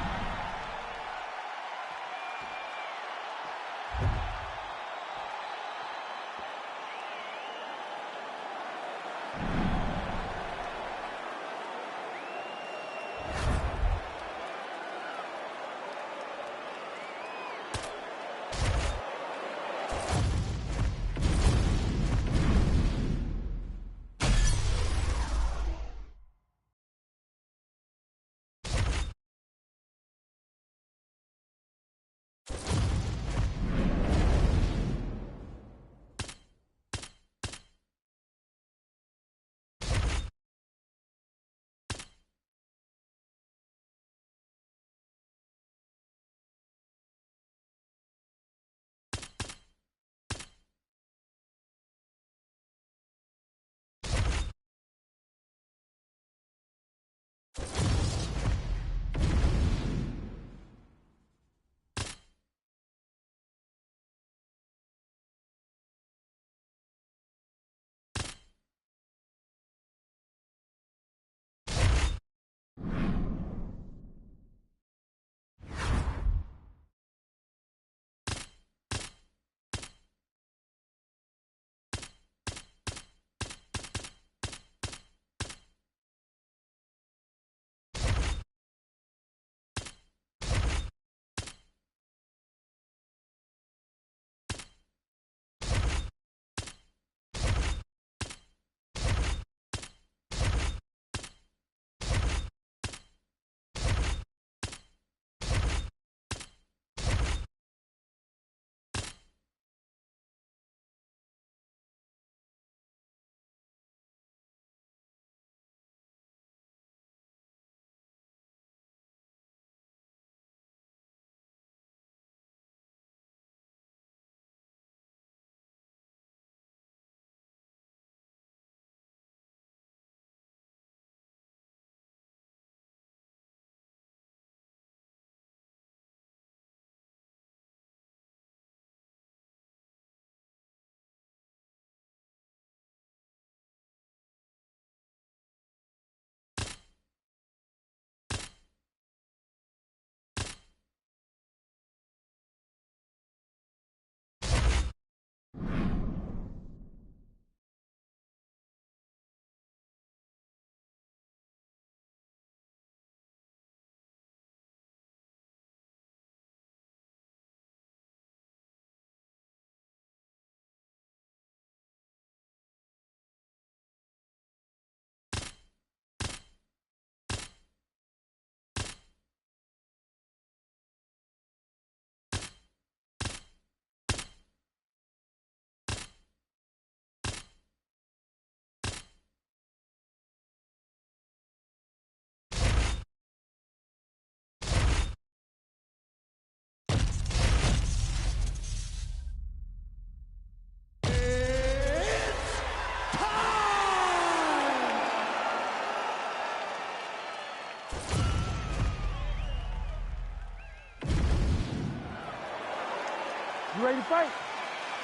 ready to fight?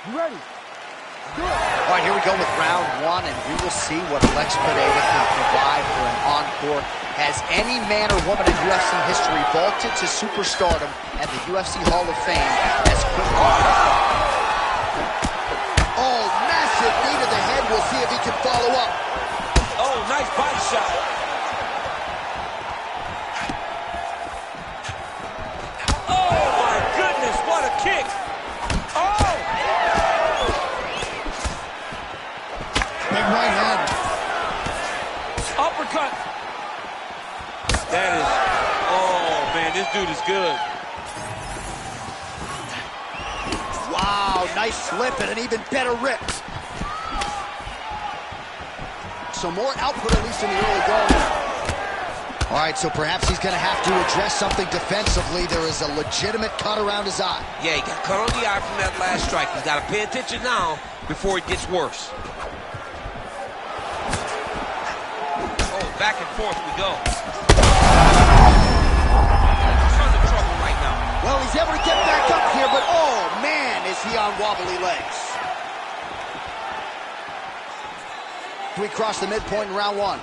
You ready? Do it. All right, here we go with round one, and we will see what Lex Pereira can provide for an encore. Has any man or woman in UFC history vaulted to superstardom and the UFC Hall of Fame as quickly? Oh, massive knee to the head. We'll see if he can follow up. Oh, nice body shot. Oh, my goodness, what a kick. Oh! Big right hand. Uppercut. That is, oh, man, this dude is good. Wow, nice slip and an even better rip. So more output, at least in the early going. All right, so perhaps he's going to have to address something defensively. There is a legitimate cut around his eye. Yeah, he got cut on the eye from that last strike. He's got to pay attention now before it gets worse. Oh, back and forth we go. Tons of trouble right now. Well, he's able to get back up here, but oh, man, is he on wobbly legs. We cross the midpoint in round one.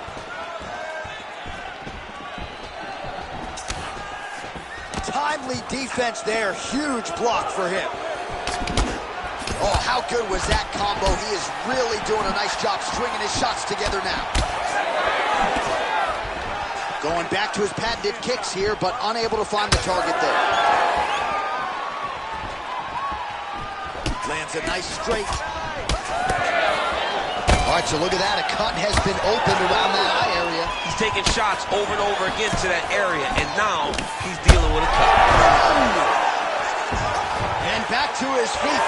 Timely defense there. Huge block for him. Oh, how good was that combo? He is really doing a nice job stringing his shots together now. Going back to his patented kicks here, but unable to find the target there. Lands a nice straight. All right, so look at that. A cut has been opened around that eye area. He's taking shots over and over again to that area, and now he's dealing with a cut. And back to his feet.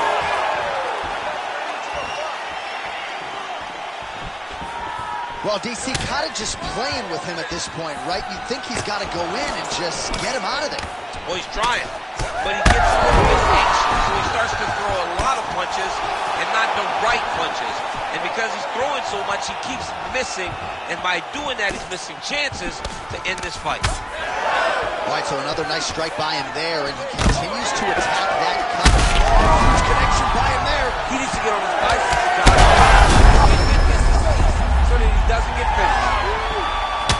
Well, DC kind of just playing with him at this point, right? You'd think he's got to go in and just get him out of there. Well, he's trying, but he gets a little bit anxious, so he starts to throw a lot of punches and not the right punches. And because he's throwing so much, he keeps missing, and by doing that, he's missing chances to end this fight. All right, so another nice strike by him there, and he continues to attack that cut. Huge connection by him there. He needs to get on his bicycle, guys, so that he doesn't get finished.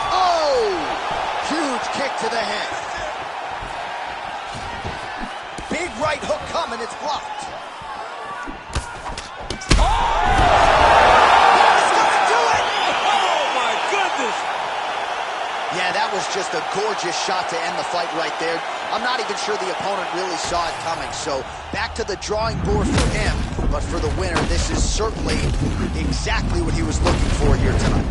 Oh! Huge kick to the head. Big right hook coming, it's blocked. Yeah, that was just a gorgeous shot to end the fight right there. I'm not even sure the opponent really saw it coming. So back to the drawing board for him. But for the winner, this is certainly exactly what he was looking for here tonight.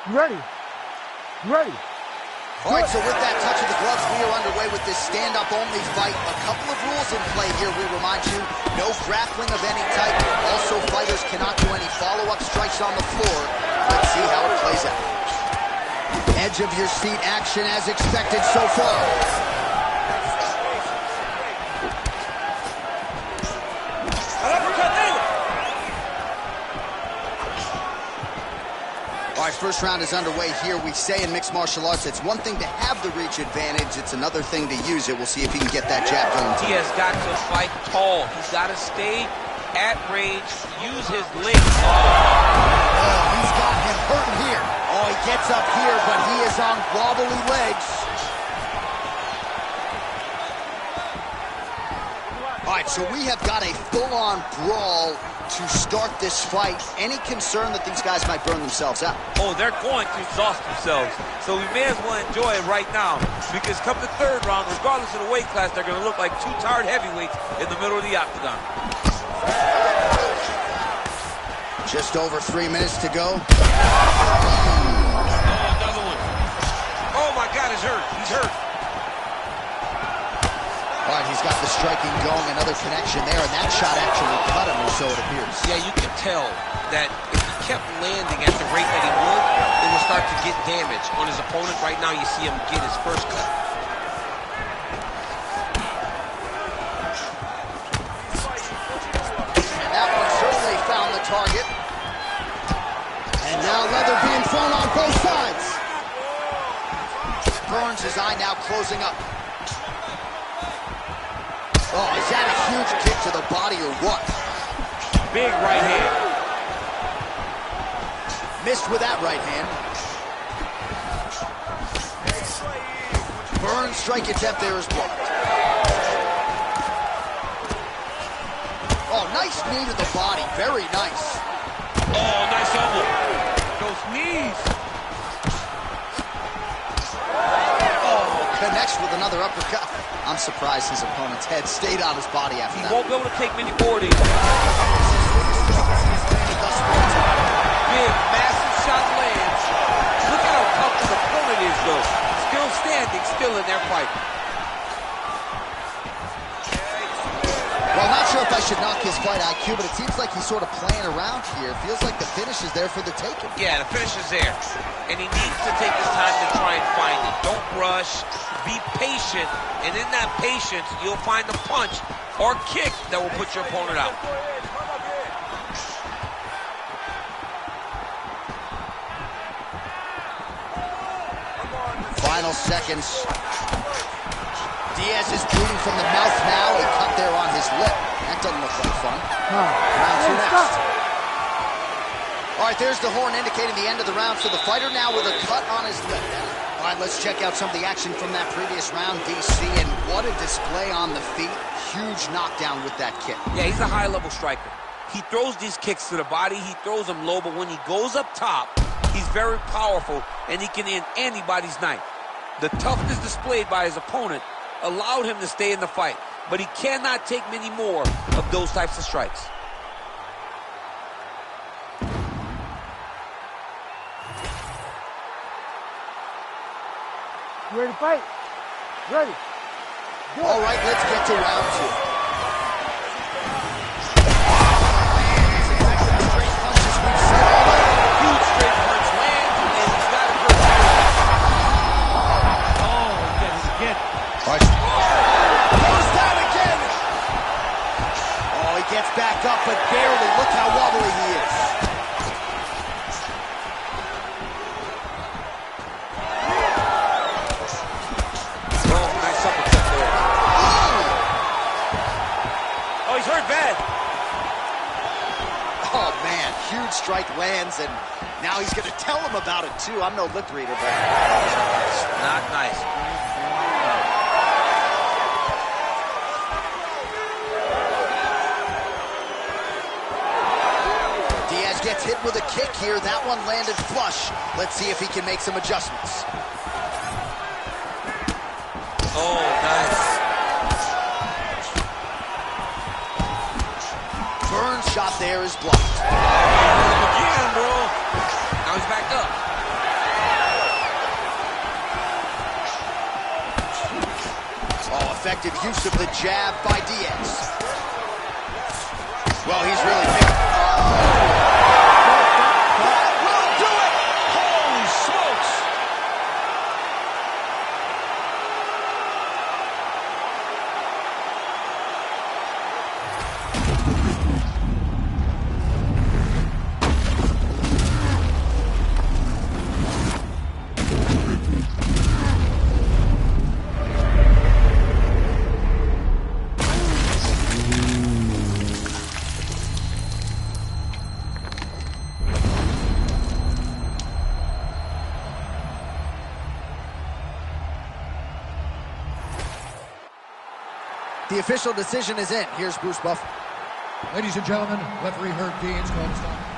You ready? You ready? All right, so with that touch of the gloves, we are underway with this stand-up-only fight. A couple of rules in play here, we remind you. No grappling of any type. Also, fighters cannot do any follow-up strikes on the floor. Let's see how it plays out. Edge of your seat action as expected so far. All right, first round is underway here. We say in mixed martial arts, it's one thing to have the reach advantage. It's another thing to use it. We'll see if he can get that jab going. He has got to fight tall. He's got to stay at range, use his legs. Oh, he's got him hurting here. Oh, he gets up here, but he is on wobbly legs. All right, so we have got a full-on brawl to start this fight. Any concern that these guys might burn themselves out? Oh, they're going to exhaust themselves. So we may as well enjoy it right now, because come the third round, regardless of the weight class, they're going to look like two tired heavyweights in the middle of the octagon. Just over 3 minutes to go. Oh, another one. Oh, my God, he's hurt. He's hurt. All right, he's got the striking going, another connection there, and that shot actually cut him, or so it appears. Yeah, you can tell that if he kept landing at the rate that he would, it would start to get damage on his opponent. Right now, you see him get his first cut. And that one certainly found the target. And now leather being thrown on both sides. Burns' eye now closing up. Oh, is that a huge kick to the body or what? Big right hand. Missed with that right hand. Burns' strike attempt there is blocked. Oh, nice knee to the body. Very nice. Oh, nice elbow. Those knees. Oh, connects with another uppercut. I'm surprised his opponent's head stayed on his body after that. He won't be able to take many more of these. Big, massive shot lands. Look at how tough his opponent is, though. Still standing, still in their fight. Well, not sure if I should knock his fight IQ, but it seems like he's sort of playing around here. Feels like the finish is there for the taking. Yeah, the finish is there. And he needs to take his time to try and find it. Don't rush. Be patient. And in that patience, you'll find the punch or kick that will put your opponent out. Final seconds. Diaz is bleeding from the mouth now. A cut there on his lip. That doesn't look like fun. Round two next. All right, there's the horn indicating the end of the round for the fighter now with a cut on his lip. All right, let's check out some of the action from that previous round, DC, and what a display on the feet. Huge knockdown with that kick. Yeah, he's a high-level striker. He throws these kicks to the body. He throws them low, but when he goes up top, he's very powerful, and he can end anybody's night. The toughness displayed by his opponent allowed him to stay in the fight, but he cannot take many more of those types of strikes. You ready to fight? Ready. Good. All right, let's get to round two. Huge straight punch lands, and he's got a good oh, he gets it again. Goes down again. Oh, he gets back up, but barely. Look how wobbly he is. Oh, man, huge strike lands, and now he's going to tell him about it, too. I'm no lip reader, but... Not nice. Diaz gets hit with a kick here. That one landed flush. Let's see if he can make some adjustments. Oh, nice. Burns' shot there is blocked. Again, bro. Now he's back up. use of the jab by Diaz. Well, he's really big. That will do it! Holy smokes! The official decision is in. Here's Bruce Buffer. Ladies and gentlemen, referee Herb Dean's going to stop.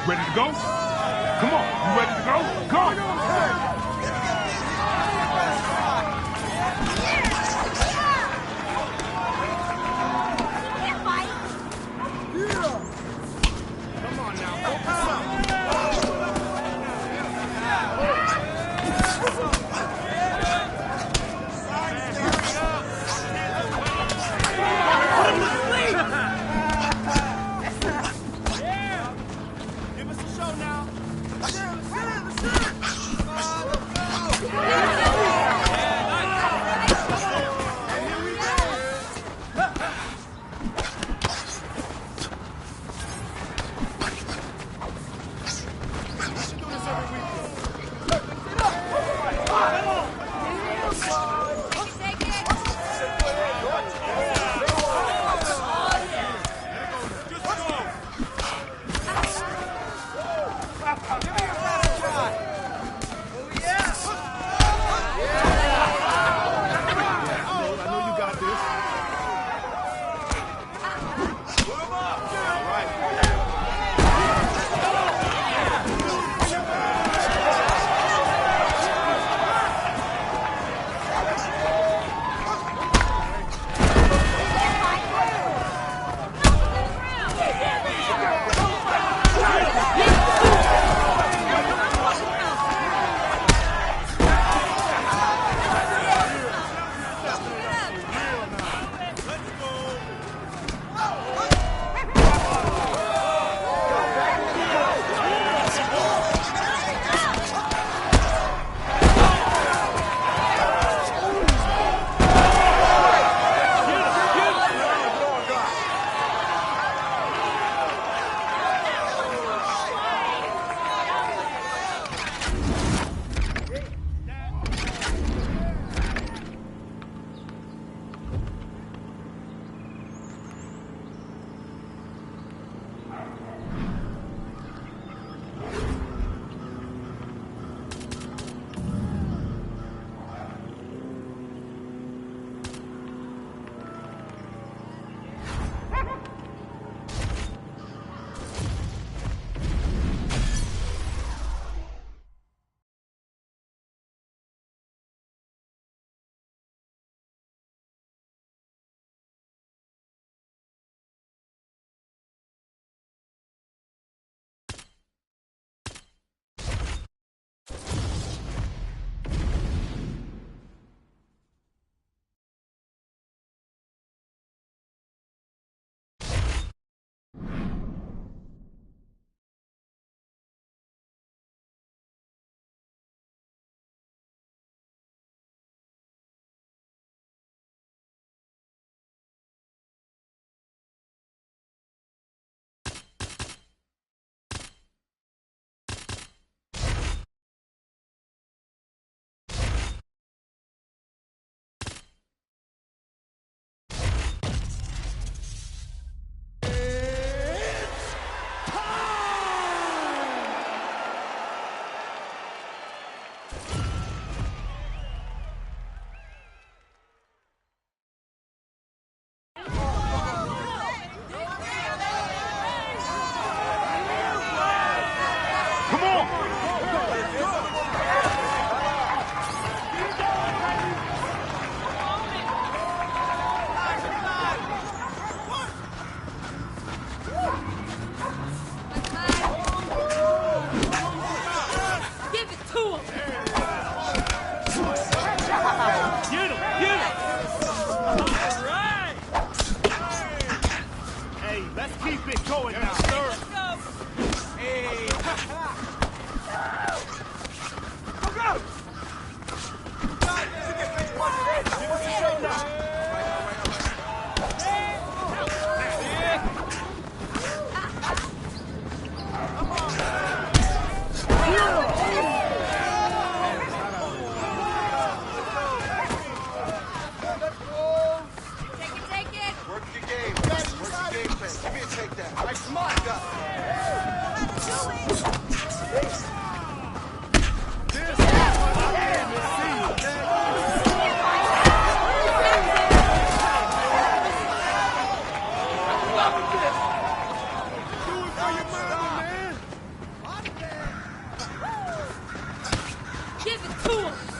Ready to go? Come on, you ready to go? Go! Give us a show now. to him.